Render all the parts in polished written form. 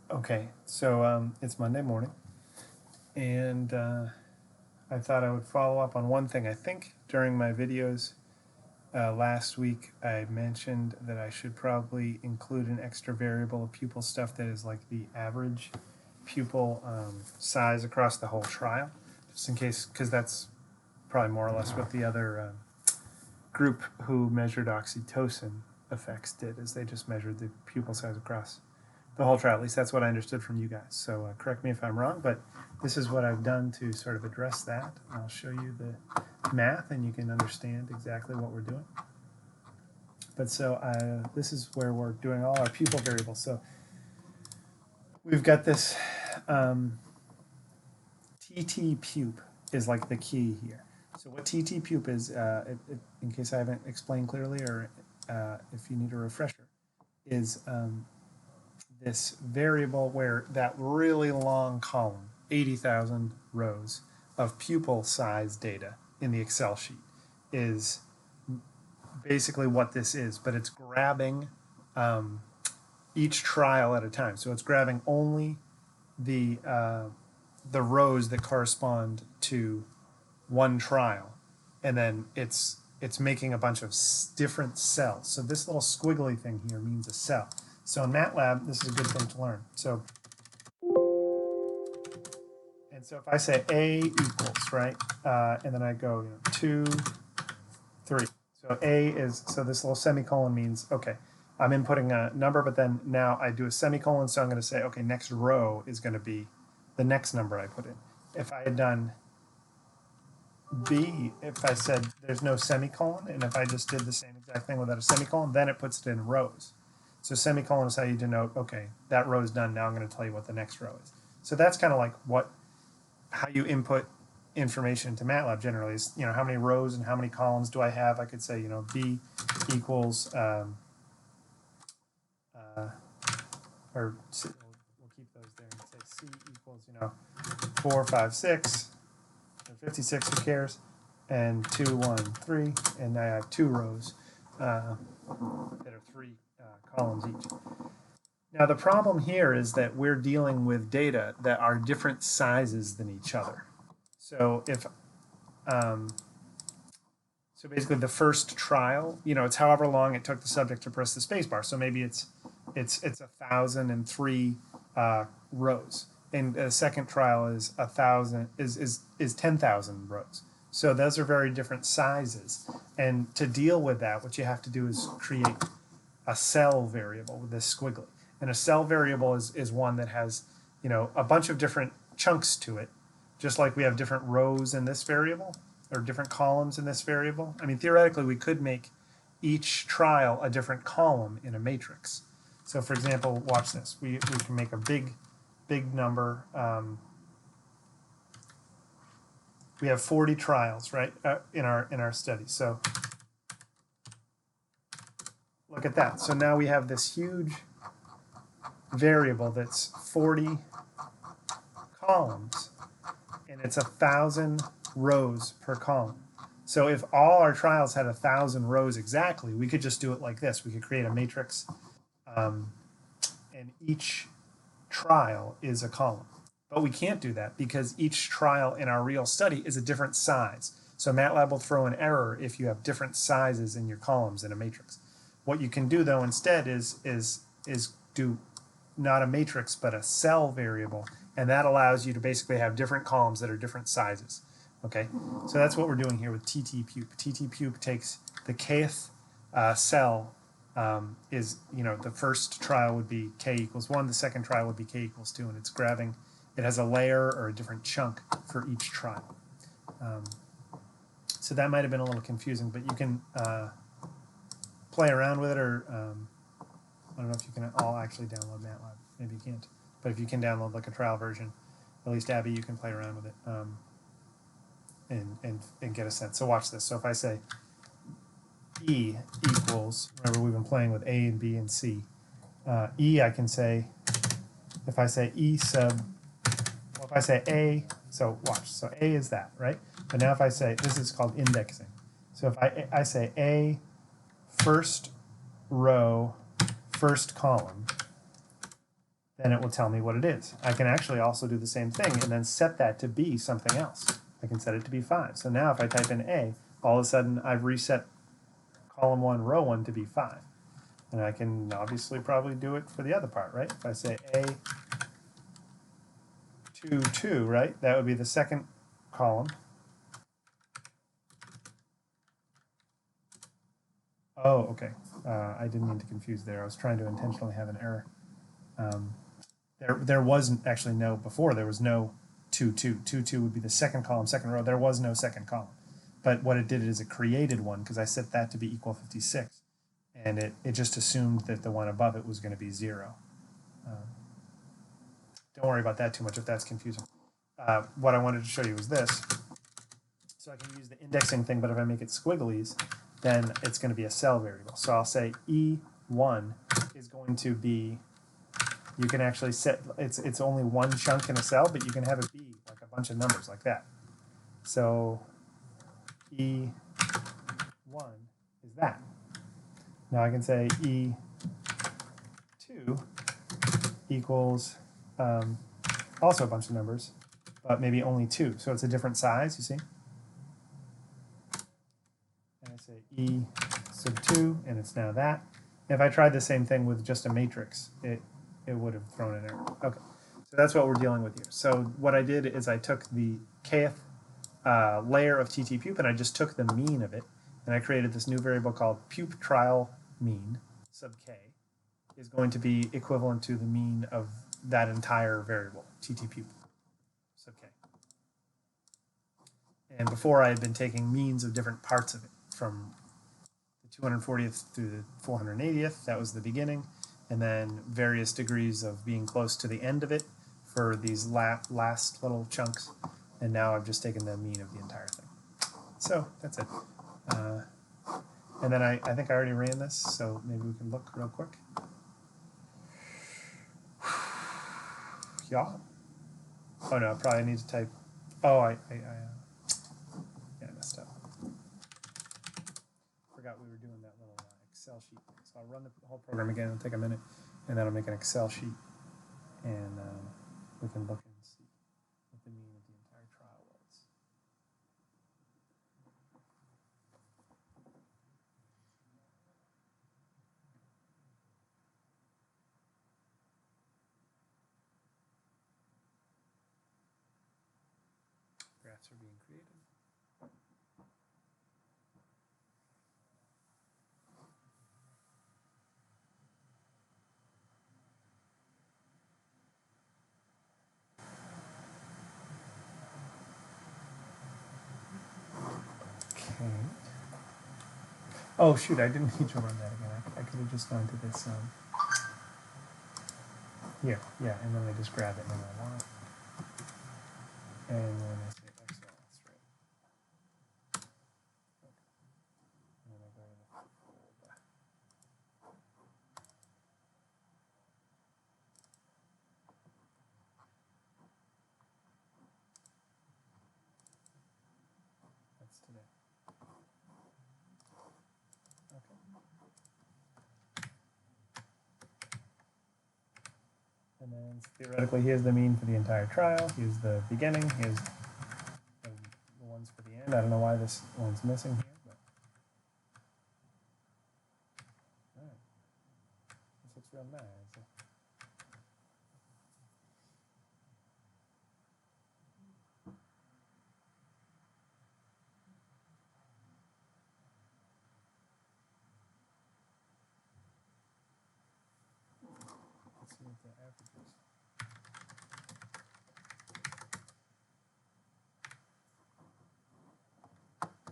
Okay, so it's Monday morning, and I thought I would follow up on one thing. I think during my videos last week, I mentioned that I should probably include an extra variable of pupil stuff that is like the average pupil size across the whole trial, just in case, because that's probably more or less what the other group who measured oxytocin effects did, is they just measured the pupil size across the whole trial. At least that's what I understood from you guys. So correct me if I'm wrong, but this is what I've done to sort of address that. I'll show you the math and you can understand exactly what we're doing. But so this is where we're doing all our pupil variables. So we've got this TT pupe is like the key here. So what TT pupe is, in case I haven't explained clearly, or if you need a refresher, is this variable where that really long column, 80,000 rows of pupil size data in the Excel sheet, is basically what this is, but it's grabbing each trial at a time. So it's grabbing only the rows that correspond to one trial, and then it's making a bunch of different cells. So this little squiggly thing here means a cell. So in MATLAB, this is a good thing to learn. So if I say A equals, right, and then I go 2, 3. So A is, so this little semicolon means, okay, I'm inputting a number, but then now I do a semicolon, so I'm going to say, okay, next row is going to be the next number I put in. If I had done B, if I said there's no semicolon, and if I just did the same exact thing without a semicolon, then it puts it in rows. So semicolon is how you denote, okay, that row is done, now I'm going to tell you what the next row is. So that's kind of like how you input information to MATLAB generally is, how many rows and how many columns do I have? I could say, B equals, or we'll keep those there and say C equals, 4, 5, 6, or 56, who cares? And 2, 1, 3, and now I have 2 rows that are 3 columns each. Now the problem here is that we're dealing with data that are different sizes than each other. So so basically the first trial, it's however long it took the subject to press the spacebar. So maybe it's 1,003 rows, and the second trial is 10,000 rows. So those are very different sizes. And to deal with that, what you have to do is create a cell variable with this squiggly. And a cell variable is one that has, a bunch of different chunks to it, just like we have different rows in this variable or different columns in this variable. I mean, theoretically, we could make each trial a different column in a matrix. So for example, watch this. We can make a big number. We have 40 trials, right, in our study. So look at that. So now we have this huge variable that's 40 columns, and it's 1,000 rows per column. So if all our trials had 1,000 rows exactly, we could just do it like this. We could create a matrix, and each trial is a column. But we can't do that because each trial in our real study is a different size. So MATLAB will throw an error if you have different sizes in your columns in a matrix. What you can do though instead is do not a matrix but a cell variable, and that allows you to basically have different columns that are different sizes. Okay, so that's what we're doing here with TT pupe. TT pupe takes the kth cell, is, the first trial would be k equals 1, the second trial would be k equals 2, and it's grabbing, it has a layer or a different chunk for each trial. So that might have been a little confusing, but you can play around with it, or I don't know if you can all actually download MATLAB. Maybe you can't. But if you can download like a trial version, at least Abby, you can play around with it and get a sense. So watch this. So if I say E equals, remember we've been playing with A and B and C. E, I can say, if I say E sub, well, if I say A, so watch. So A is that, right? But now if I say, this is called indexing. So if I say A first row, first column, then it will tell me what it is. I can actually also do the same thing and then set that to be something else. I can set it to be 5. So now if I type in A, all of a sudden I've reset column 1, row 1 to be 5. And I can obviously probably do it for the other part, right? If I say A 2, 2, right? That would be the second column. Oh, okay. I didn't mean to confuse there. I was trying to intentionally have an error. There wasn't actually no before. There was no 2, 2. 2, 2 would be the second column, second row. There was no second column. But what it did is it created one because I set that to be equal 56. And it just assumed that the one above it was going to be 0. Don't worry about that too much if that's confusing. What I wanted to show you was this. So I can use the indexing thing, but if I make it squigglies, then it's going to be a cell variable. So I'll say E1 is going to be, you can actually set, it's only one chunk in a cell, but you can have it be like a bunch of numbers like that. So E1 is that. Now I can say E2 equals also a bunch of numbers, but maybe only 2. So it's a different size, you see? And I say E sub 2, and it's now that. If I tried the same thing with just a matrix, it would have thrown an error. Okay, so that's what we're dealing with here. So what I did is I took the kth layer of ttpupe, and I just took the mean of it, and I created this new variable called pupe trial mean sub k is going to be equivalent to the mean of that entire variable, ttpupe sub k. And before I had been taking means of different parts of it, from the 240th through the 480th, that was the beginning, and then various degrees of being close to the end of it for these last little chunks, and now I've just taken the mean of the entire thing. So that's it. And then I think I already ran this, so maybe we can look real quick. Yeah. Oh no, I probably need to type. Oh, yeah, I messed up. Forgot we were doing that little Excel sheet thing. So I'll run the whole program again. It'll take a minute, and then I'll make an Excel sheet, and we can look and see what the mean of the entire trial was. Graphs are being created. Okay. Oh shoot, I didn't need to run that again. I could have just gone to this here, yeah, and then I just grab it and I want it. And then I say Excel, that's right. Okay. And then I go to the folder. That's today. Okay. And then theoretically, here's the mean for the entire trial. Here's the beginning. Here's the ones for the end. I don't know why this one's missing here, but all right. This looks real nice. Let's see what the average is.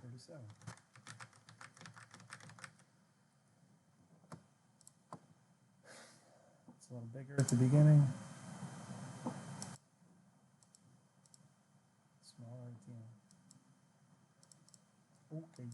37. It's a little bigger at the beginning. Smaller at the end. Okay.